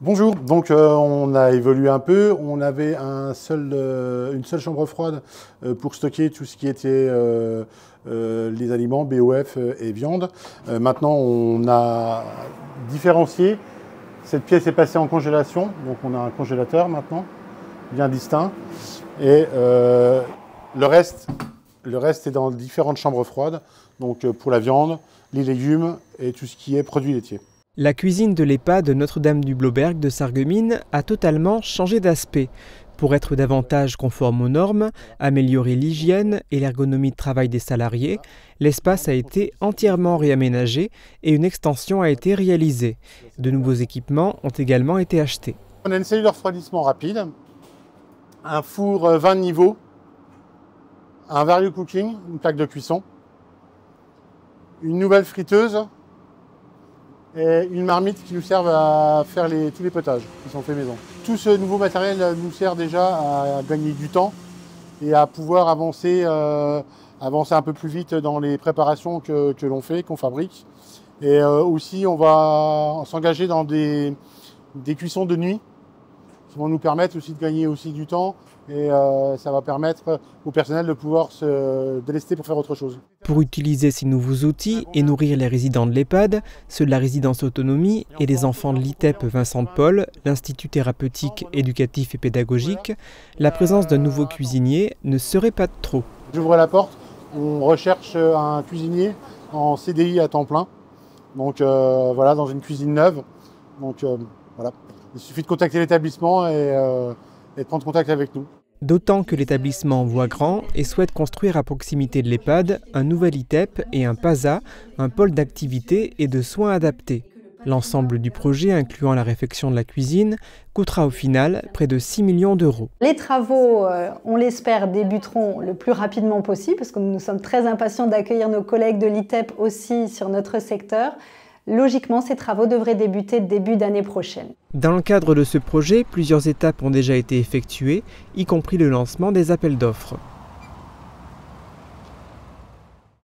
Bonjour, donc on a évolué un peu, on avait une seule chambre froide pour stocker tout ce qui était les aliments, BOF et viande. Maintenant on a différencié, cette pièce est passée en congélation, donc on a un congélateur maintenant, bien distinct. Et le reste est dans différentes chambres froides, donc pour la viande, les légumes et tout ce qui est produits laitiers. La cuisine de l'EHPAD Notre-Dame-du-Blauberg de Sarreguemines a totalement changé d'aspect. Pour être davantage conforme aux normes, améliorer l'hygiène et l'ergonomie de travail des salariés, l'espace a été entièrement réaménagé et une extension a été réalisée. De nouveaux équipements ont également été achetés. On a une cellule de refroidissement rapide, un four 20 niveaux, un value cooking, une plaque de cuisson, une nouvelle friteuse et une marmite qui nous servent à faire tous les potages qui sont faits maison. Tout ce nouveau matériel nous sert déjà à gagner du temps et à pouvoir avancer un peu plus vite dans les préparations que l'on fait, qu'on fabrique. Et aussi, on va s'engager dans des cuissons de nuit qui vont nous permettre aussi de gagner aussi du temps et ça va permettre au personnel de pouvoir se délester pour faire autre chose. Pour utiliser ces nouveaux outils et nourrir les résidents de l'EHPAD, ceux de la résidence autonomie et les enfants de l'ITEP Vincent de Paul, l'Institut thérapeutique, éducatif et pédagogique, la présence d'un nouveau cuisinier ne serait pas de trop. J'ouvre la porte, on recherche un cuisinier en CDI à temps plein, donc voilà, dans une cuisine neuve. Donc voilà, il suffit de contacter l'établissement et de prendre contact avec nous. D'autant que l'établissement voit grand et souhaite construire à proximité de l'EHPAD un nouvel ITEP et un PASA, un pôle d'activité et de soins adaptés. L'ensemble du projet, incluant la réfection de la cuisine, coûtera au final près de 6 millions d'euros. Les travaux, on l'espère, débuteront le plus rapidement possible parce que nous sommes très impatients d'accueillir nos collègues de l'ITEP aussi sur notre secteur. Logiquement, ces travaux devraient débuter début d'année prochaine. Dans le cadre de ce projet, plusieurs étapes ont déjà été effectuées, y compris le lancement des appels d'offres.